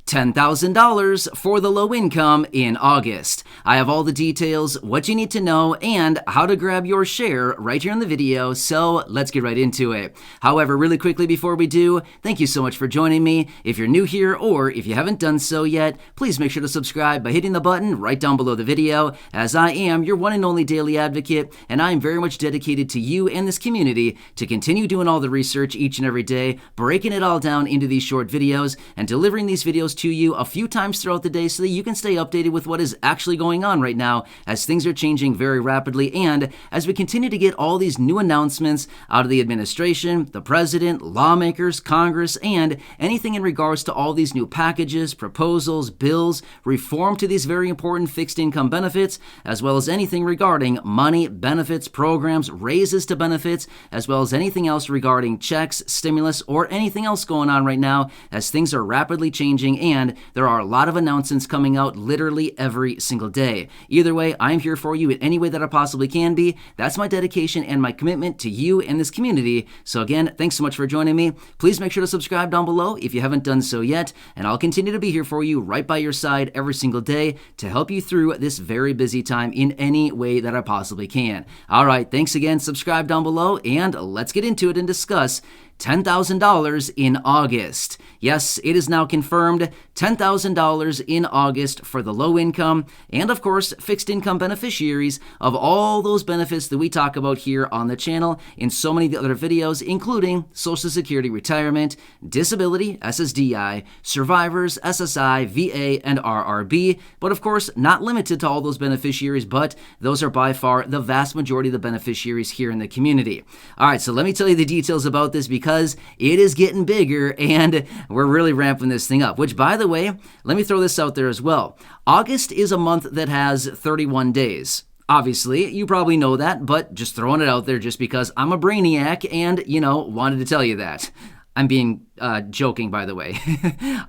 $10,000 for the low income in August. I have all the details, what you need to know, and how to grab your share right here in the video, so let's get right into it. However, really quickly before we do, thank you so much for joining me. If you're new here or if you haven't done so yet, please make sure to subscribe by hitting the button right down below the video, as I am your one and only daily advocate, and I am very much dedicated to you and this community to continue doing all the research each and every day, breaking it all down into these short videos, and delivering these videos to you a few times throughout the day so that you can stay updated with what is actually going on right now, as things are changing very rapidly, and as we continue to get all these new announcements out of the administration, the president, lawmakers, Congress, and anything in regards to all these new packages, proposals, bills, reform to these very important fixed income benefits, as well as anything regarding money, benefits, programs, raises to benefits, as well as anything else regarding checks, stimulus, or anything else going on right now, as things are rapidly changing and there are a lot of announcements coming out literally every single day. Either way, I'm here for you in any way that I possibly can be. That's my dedication and my commitment to you and this community. So again, thanks so much for joining me. Please make sure to subscribe down below if you haven't done so yet, and I'll continue to be here for you right by your side every single day to help you through this very busy time in any way that I possibly can. All right, thanks again. Subscribe down below, and let's get into it and discuss $10,000 in August. Yes, it is now confirmed, $10,000 in August for the low income and, of course, fixed income beneficiaries of all those benefits that we talk about here on the channel in so many other videos, including Social Security retirement, disability, SSDI, survivors, SSI, VA, and RRB, but of course, not limited to all those beneficiaries, but those are by far the vast majority of the beneficiaries here in the community. All right, so let me tell you the details about this because it is getting bigger and we're really ramping this thing up, which, by the way, let me throw this out there as well. August is a month that has 31 days. Obviously, you probably know that, but just throwing it out there just because I'm a brainiac and, wanted to tell you that. I'm being joking, by the way.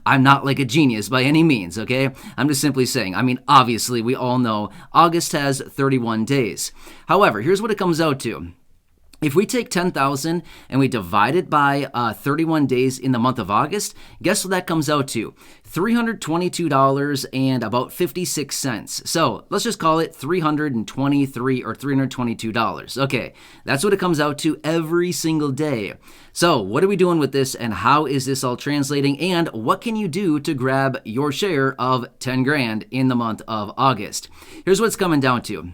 I'm not like a genius by any means, okay? I'm just simply saying, obviously, we all know August has 31 days. However, here's what it comes out to. If we take 10,000 and we divide it by 31 days in the month of August, guess what that comes out to? $322 and about 56 cents. So let's just call it $323 or $322. Okay, that's what it comes out to every single day. So what are we doing with this, and how is this all translating, and what can you do to grab your share of 10 grand in the month of August? Here's what it's coming down to.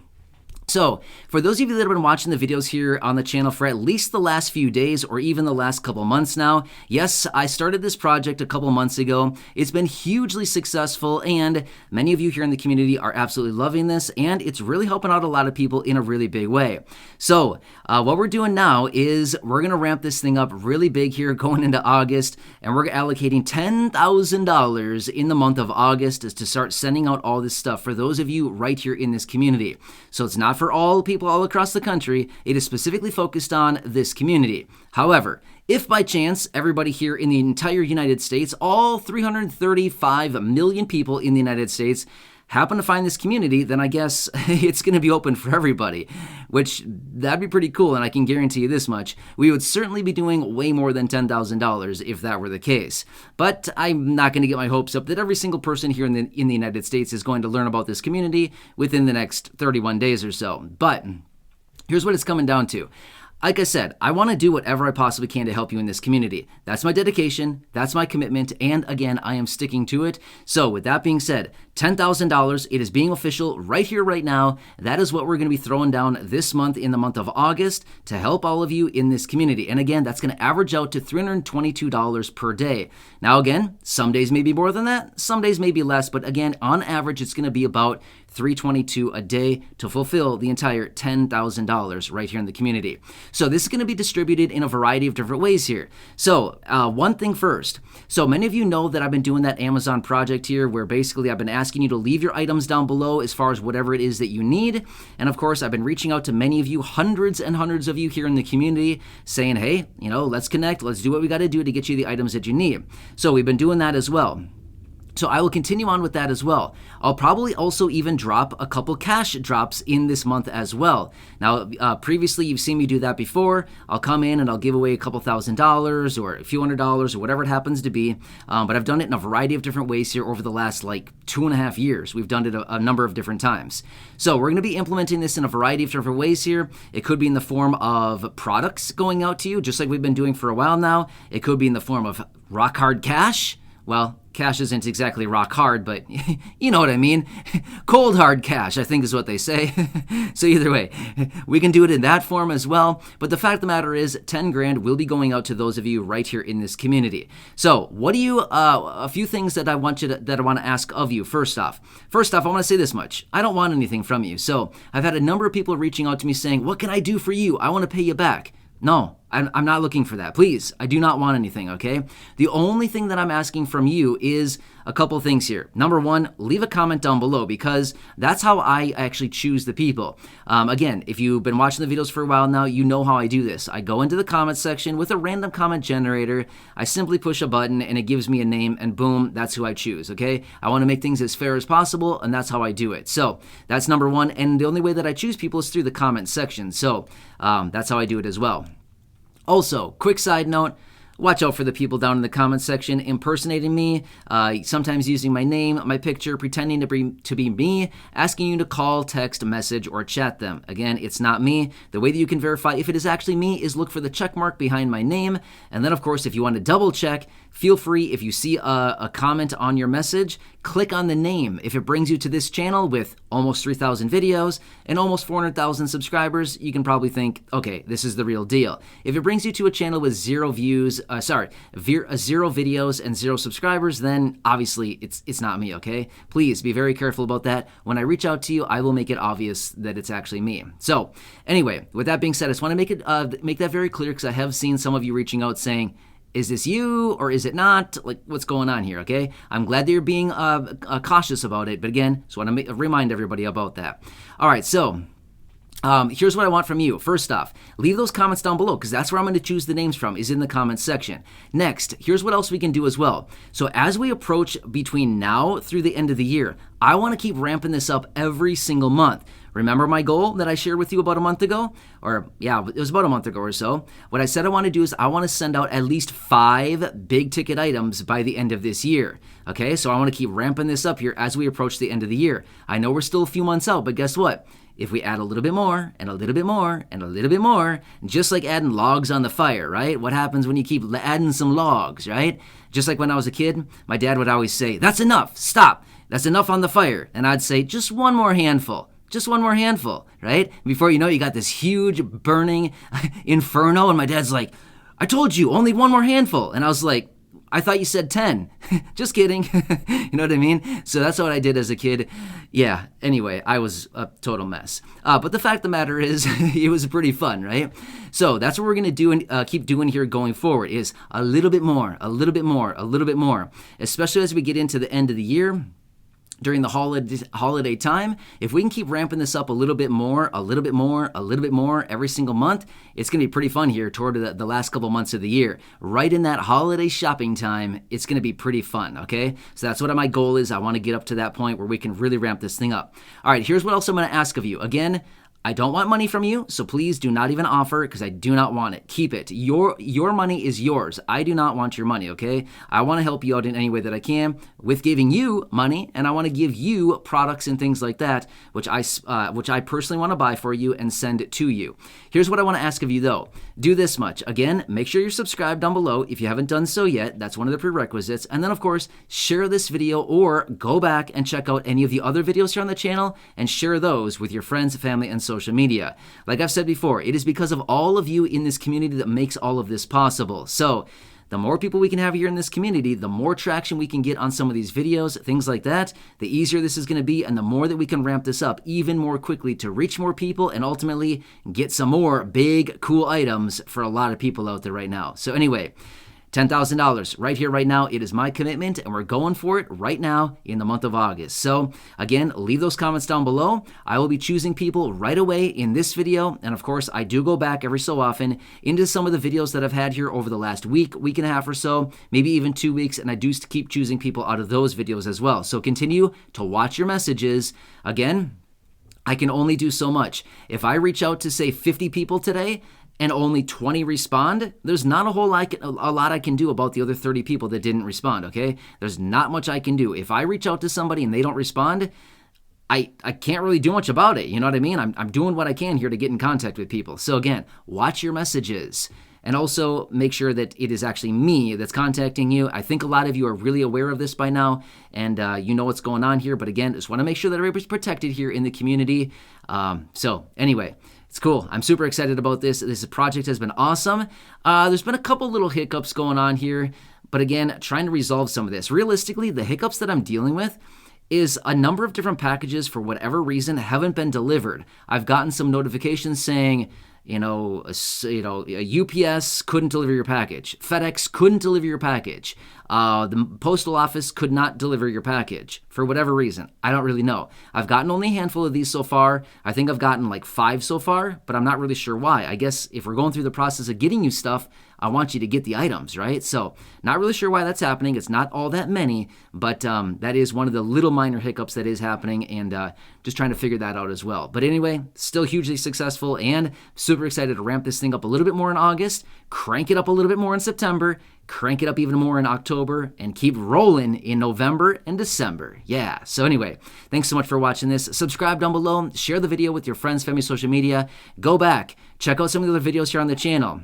So, for those of you that have been watching the videos here on the channel for at least the last few days or even the last couple months now, yes, I started this project a couple months ago. It's been hugely successful, and many of you here in the community are absolutely loving this, and it's really helping out a lot of people in a really big way. So, what we're doing now is we're going to ramp this thing up really big here going into August, and we're allocating $10,000 in the month of August to start sending out all this stuff for those of you right here in this community. So, it's not for all people all across the country. It is specifically focused on this community. However, if by chance everybody here in the entire United States, all 335 million people in the United States, happen to find this community, then I guess it's going to be open for everybody, which that'd be pretty cool, and I can guarantee you this much. We would certainly be doing way more than $10,000 if that were the case. But I'm not going to get my hopes up that every single person here in the United States is going to learn about this community within the next 31 days or so. But here's what it's coming down to. Like I said, I want to do whatever I possibly can to help you in this community. That's my dedication, that's my commitment, and again, I am sticking to it. So with that being said, $10,000, it is being official right here, right now. That is what we're going to be throwing down this month in the month of August to help all of you in this community. And again, that's going to average out to $322 per day. Now again, some days may be more than that, some days may be less, but again, on average, it's going to be about $322 a day to fulfill the entire $10,000 right here in the community. So this is going to be distributed in a variety of different ways here. So one thing first. So many of you know that I've been doing that Amazon project here where basically I've been asking you to leave your items down below as far as whatever it is that you need. And of course, I've been reaching out to many of you, hundreds and hundreds of you here in the community saying, hey, let's connect. Let's do what we got to do to get you the items that you need. So we've been doing that as well. So I will continue on with that as well. I'll probably also even drop a couple cash drops in this month as well. Now, previously you've seen me do that before. I'll come in and I'll give away a couple $1,000s or a few $100s or whatever it happens to be. But I've done it in a variety of different ways here over the last like 2.5 years. We've done it a number of different times. So we're going to be implementing this in a variety of different ways here. It could be in the form of products going out to you, just like we've been doing for a while now. It could be in the form of rock hard cash. Well, cash isn't exactly rock hard, but you know what I mean. Cold hard cash, I think is what they say. So either way, we can do it in that form as well. But the fact of the matter is 10 grand will be going out to those of you right here in this community. So what do you, a few things that I want to ask of you. First off, I want to say this much. I don't want anything from you. So I've had a number of people reaching out to me saying, what can I do for you? I want to pay you back. No, I'm not looking for that. Please, I do not want anything, okay? The only thing that I'm asking from you is a couple things here. Number one, leave a comment down below because that's how I actually choose the people. Again, if you've been watching the videos for a while now, you know how I do this. I go into the comment section with a random comment generator. I simply push a button and it gives me a name and boom, that's who I choose, okay? I want to make things as fair as possible and that's how I do it. So that's number one. And the only way that I choose people is through the comment section. So that's how I do it as well. Also, quick side note, watch out for the people down in the comment section impersonating me, sometimes using my name, my picture, pretending to be me, asking you to call, text, message, or chat them. Again, it's not me. The way that you can verify if it is actually me is look for the check mark behind my name. And then, of course, if you want to double check, feel free, if you see a comment on your message, click on the name. If it brings you to this channel with almost 3,000 videos and almost 400,000 subscribers, you can probably think, okay, this is the real deal. If it brings you to a channel with zero videos and 0 subscribers, then obviously it's not me, okay? Please be very careful about that. When I reach out to you, I will make it obvious that it's actually me. So anyway, with that being said, I just want to make that very clear because I have seen some of you reaching out saying, is this you or is it not? Like, what's going on here, okay? I'm glad that you're being cautious about it, but again, just want to remind everybody about that. All right, so here's what I want from you. First off, leave those comments down below because that's where I'm going to choose the names from, is in the comments section. Next, here's what else we can do as well. So as we approach between now through the end of the year, I want to keep ramping this up every single month. Remember my goal that I shared with you about a month ago? Or yeah, it was about a month ago or so. What I said I want to do is I want to send out at least 5 big ticket items by the end of this year. Okay, so I want to keep ramping this up here as we approach the end of the year. I know we're still a few months out, but guess what? If we add a little bit more and a little bit more and a little bit more, just like adding logs on the fire, right? What happens when you keep adding some logs, right? Just like when I was a kid, my dad would always say, that's enough, stop, that's enough on the fire. And I'd say, just one more handful. Just one more handful, right? Before you know, you got this huge burning inferno, and my dad's like, I told you, only one more handful. And I was like, I thought you said 10. Just kidding. You know what I mean? So that's what I did as a kid. Yeah, anyway, I was a total mess. But the fact of the matter is, it was pretty fun, right? So that's what we're going to do and keep doing here going forward is a little bit more, a little bit more, a little bit more, especially as we get into the end of the year. During the holiday time, if we can keep ramping this up a little bit more, a little bit more, a little bit more every single month, it's going to be pretty fun here toward the last couple months of the year. Right in that holiday shopping time, it's going to be pretty fun, okay? So that's what my goal is. I want to get up to that point where we can really ramp this thing up. All right, here's what else I'm going to ask of you. Again, I don't want money from you, so please do not even offer because I do not want it. Keep it. Your money is yours. I do not want your money, okay? I want to help you out in any way that I can with giving you money, and I want to give you products and things like that, which I personally want to buy for you and send it to you. Here's what I want to ask of you, though. Do this much. Again, make sure you're subscribed down below if you haven't done so yet. That's one of the prerequisites. And then, of course, share this video or go back and check out any of the other videos here on the channel and share those with your friends, family, and social media. Like I've said before, it is because of all of you in this community that makes all of this possible. So the more people we can have here in this community, the more traction we can get on some of these videos, things like that, the easier this is going to be, and the more that we can ramp this up even more quickly to reach more people and ultimately get some more big, cool items for a lot of people out there right now. So anyway, $10,000 right here, right now. It is my commitment, and we're going for it right now in the month of August. So again, leave those comments down below. I will be choosing people right away in this video. And of course, I do go back every so often into some of the videos that I've had here over the last week and a half or so, maybe even 2 weeks. And I do keep choosing people out of those videos as well. So continue to watch your messages. Again, I can only do so much. If I reach out to, say, 50 people today and only 20 respond, there's not a lot I can do about the other 30 people that didn't respond, okay? There's not much I can do. If I reach out to somebody and they don't respond, I can't really do much about it. You know what I mean? I'm doing what I can here to get in contact with people. So again, watch your messages. And also make sure that it is actually me that's contacting you. I think a lot of you are really aware of this by now, and you know what's going on here. But again, just want to make sure that everybody's protected here in the community. So anyway, it's cool. I'm super excited about this. This project has been awesome. There's been a couple little hiccups going on here, but again, trying to resolve some of this. Realistically, the hiccups that I'm dealing with is a number of different packages, for whatever reason, haven't been delivered. I've gotten some notifications saying, a UPS couldn't deliver your package. FedEx couldn't deliver your package. The postal office could not deliver your package for whatever reason. I don't really know. I've gotten only a handful of these so far. I think I've gotten like 5 so far, but I'm not really sure why. I guess if we're going through the process of getting you stuff, I want you to get the items, right? So not really sure why that's happening. It's not all that many, but that is one of the little minor hiccups that is happening, and just trying to figure that out as well. But anyway, still hugely successful, and super excited to ramp this thing up a little bit more in August, crank it up a little bit more in September, crank it up even more in October, and keep rolling in November and December. Yeah, so anyway, thanks so much for watching this. Subscribe down below, share the video with your friends, family, social media. Go back, check out some of the other videos here on the channel.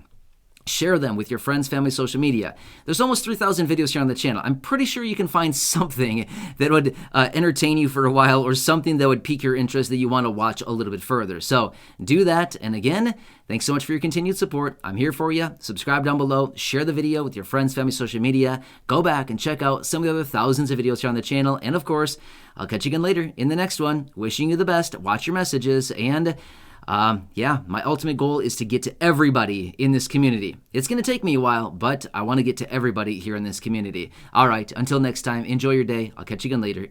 Share them with your friends, family, social media. There's almost 3,000 videos here on the channel. I'm pretty sure you can find something that would entertain you for a while, or something that would pique your interest that you want to watch a little bit further. So do that. And again, thanks so much for your continued support. I'm here for you. Subscribe down below. Share the video with your friends, family, social media. Go back and check out some of the other thousands of videos here on the channel. And of course, I'll catch you again later in the next one. Wishing you the best. Watch your messages. And my ultimate goal is to get to everybody in this community. It's going to take me a while, but I want to get to everybody here in this community. All right, until next time, enjoy your day. I'll catch you again later.